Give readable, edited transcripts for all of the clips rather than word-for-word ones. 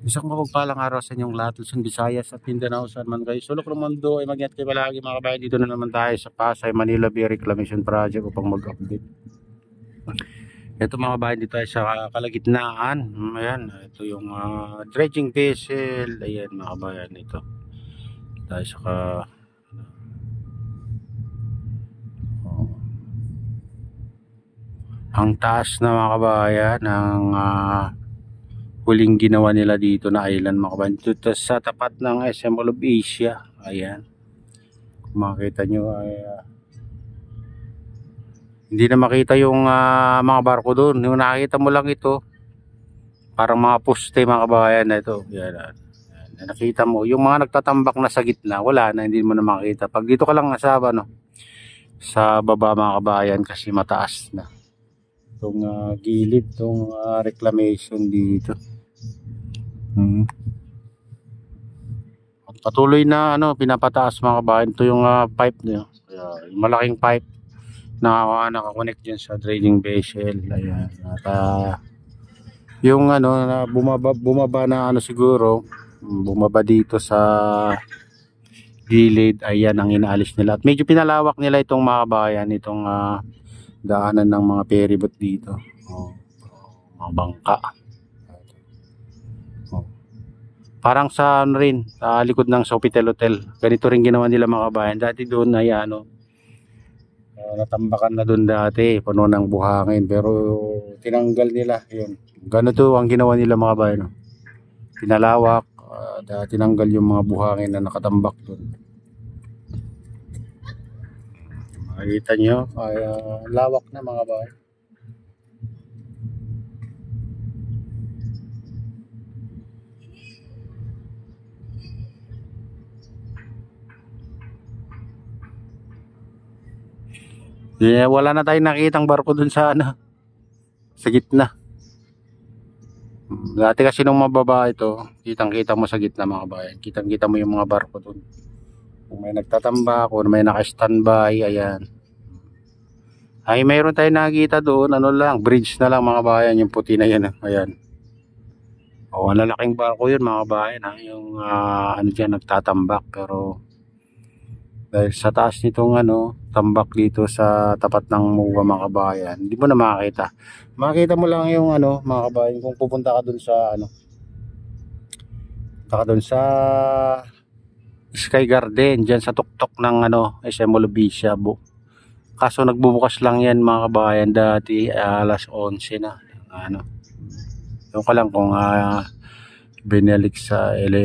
Isang mapagpalang araw sa inyong lahat, Luzon, Visayas at Mindanao, saan man kayo sulok ng mundo ay mag-ingat kayo palagi mga kabayan. Dito na naman tayo sa Pasay, Manila Bay Reclamation Project upang mag-update. Ito mga kabayan, dito tayo sa kalagitnaan. Ayan, ito yung dredging vessel. Ayan mga kabayan, ito tayo sa ang taas na mga kabayan ng huling ginawa nila dito na island mga kabayan, dito sa tapat ng SM Mall of Asia. Ayan, kung makikita nyo ay hindi na makita yung mga barko doon. Yung nakikita mo lang ito parang mga poste mga kabayan na ito. Yan, nakita mo yung mga nagtatambak na sa gitna, wala na, hindi mo na makita pag dito ka lang sa sa baba mga kabayan, kasi mataas na itong gilid, itong reclamation dito. Patuloy na pinapataas mga kabayan. Ito yung pipe niyo, yung malaking pipe na nakakonect dyan sa dredging vessel. Ayan, at yung na bumaba na siguro bumaba dito sa gilid. Ayan ang inaalis nila, at medyo pinalawak nila itong mga kabayan, itong daanan ng mga ferryboat dito. Mga bangka. Parang sa rin, sa likod ng Sofitel Hotel. Ganito rin ginawa nila mga kabayan. Dati doon ay natambakan na doon dati, puno ng buhangin, pero tinanggal nila. Yun. Ganito ang ginawa nila mga kabayan. Pinalawak, tinanggal yung mga buhangin na nakatambak doon. Makikita nyo, lawak na mga kabayan. Yeah, wala na tayong nakitang barko dun sa sa gitna. Dati kasi nung mababa ito, kitang-kita mo sa gitna mga bayan. Kitang-kita mo yung mga barko dun. Kung may nagtatambak, kung may naka-standby, ayan. Ay, mayroon tayong nakikita doon, bridge na lang mga bayan, yung puti na yan, ayan. Ang lalaking barko yun mga bayan, yung dyan nagtatambak, pero dahil sa taas nitong tambak dito sa tapat ng MUA mga kabayan, hindi mo na makakita. Makikita mo lang yung mga kabayan kung pupunta ka dun sa Sky Garden diyan sa tuktok ng SM Mall of Asia. Kaso nagbubukas lang yan mga kabayan dati alas 11 na. Yung ka lang kung binalik sa 10.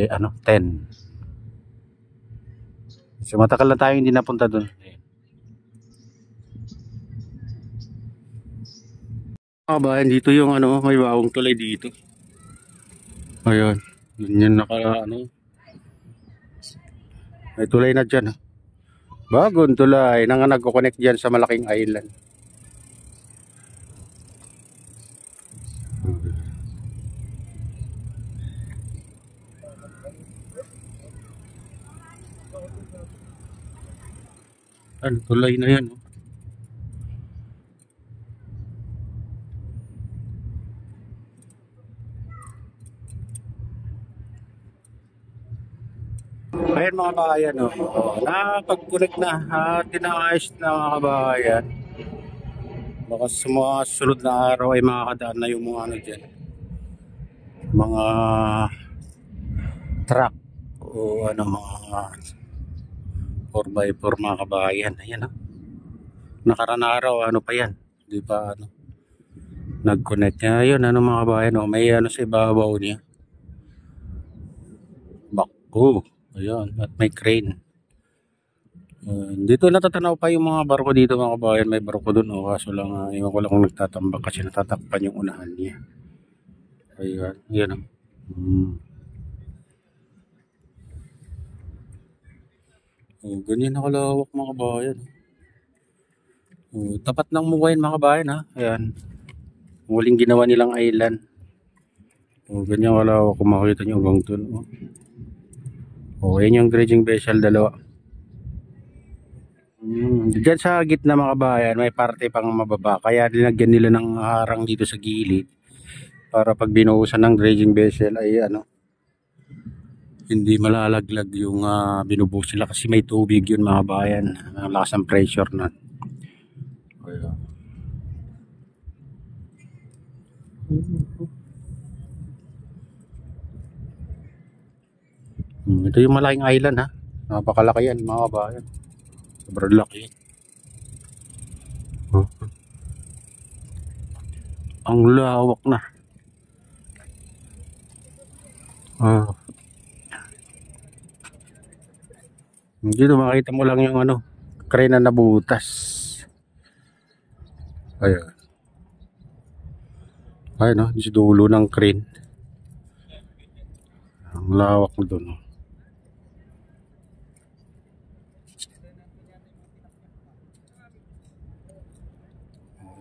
So matagal na tayo hindi napunta doon. Kabayan, dito yung may bawang tulay dito. Ayun, yun may tulay na dyan. Bagong tulay na nagko-connect dyan sa malaking island. Tulay na yan. Ayan mga kabayan, napag-connect na at tinaayos na mga kabayan. Baka sa mga sunod na araw ay makakadaan na yung mga dyan, mga truck o mga 4x4 mga kabayan. Ayan nakaraan na araw pa yan, di ba nag-connect niya. Ayun mga kabayan, may sa ibabaw niya, bako. Ayun, at may crane. Dito natatanaw pa yung mga barko dito mga kabayan. May barko dun kaso lang iwan ko lang kung nagtatambak kasi natatakpan yung unahan niya. Ayun, yan ganyan nakalawak mga kabayan. Tapat ng MUA mga kabayan ayan. Muling ginawa nilang island. Ganyan kalawak, kung makikita nyo hanggang dun. Yan yung dredging vessel, dalawa. Diyan sa gitna mga kabayan, may parte pang mababa. Kaya linagyan nila ng harang dito sa gilid para pag binuhusan ng dredging vessel ay hindi malalaglag yung binubuhos nila kasi may tubig yun mga bayan. Ang lakas ng pressure na. Ayan. Ito yung malaking island ha. Napakalaki yan mga bayan. Sobrang laki. Ang lawak na. Dito makita mo lang yung crane na nabutas. Ayan. Ayan no, sa dulo ng crane. Ang lawak na doon.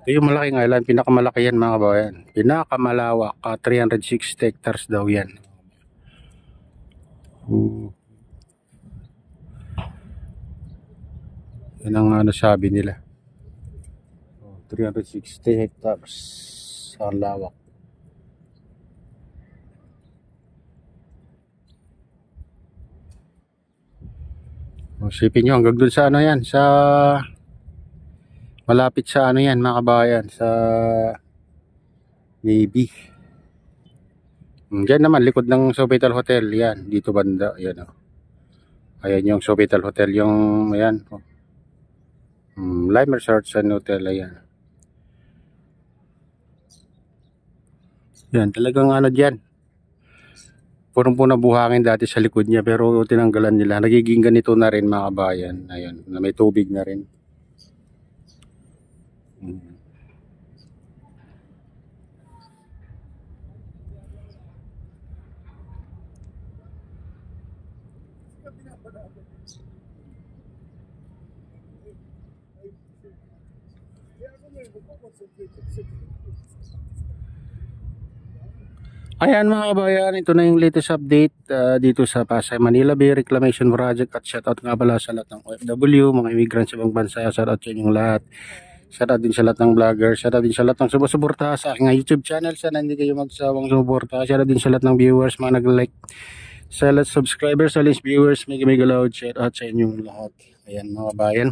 Ito yung malaking island, pinakamalaki yan mga kabayan. Pinakamalawak, 360 hectares daw yan. Yan ang sabi nila. 360 hectares ang lawak. Isipin nyo hanggang dun sa yan, sa malapit sa yan mga kabayan, sa Navy. Diyan naman likod ng Sofitel Hotel yan, dito banda yan ayan yung Sofitel Hotel, yung ayan Lime Resort and Hotel, ayan yan talagang dyan punong-puno buhangin dati sa likod niya pero tinanggalan nila, nagiging ganito na rin mga kabayan, ayan na may tubig na rin. Ayan mga kabayan, ito na yung latest update dito sa Pasay Manila Bay Reclamation Project at shoutout nga pala sa lahat ng OFW, mga immigrants sa ibang bansa, shoutout sa inyong lahat. Shoutout din sa lahat ng vlogger, shoutout din sa lahat ng sumusuporta sa aking YouTube channel. Sana hindi kayo magsawang sumuporta. Shoutout din sa lahat ng viewers, mga nag-like, sa lahat subscribers, sa list viewers, mega loud shoutout sa inyong lahat. Ayan mga kabayan.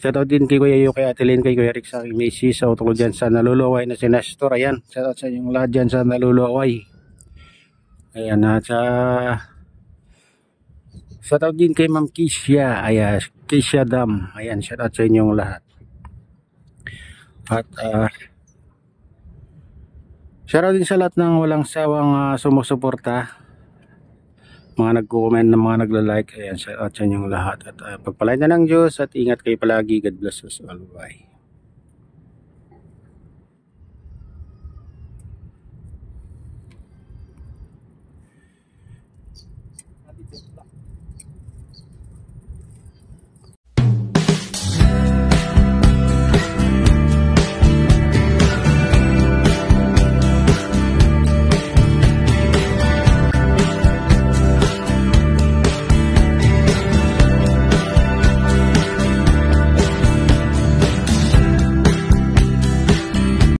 Shoutout din kay Kuya Yu, kay Ate Lynn, kay Kuya Rick, sa aking Macy, sa utol dyan sa naluluway na si Nestor. Ayan, shoutout sa inyong lahat dyan sa naluluway. Ayan at shoutout din kay Ma'am Kisha, ayan, Kisha Dam. Ayan, shoutout sa inyong lahat. At shoutout din sa lahat ng walang sawang sumusuporta, mga nagko-comment, ng mga nagla-like. Ayan, shoutout sa inyong lahat. At pagpalain na ng Diyos at ingat kayo palagi. God bless us all. Bye.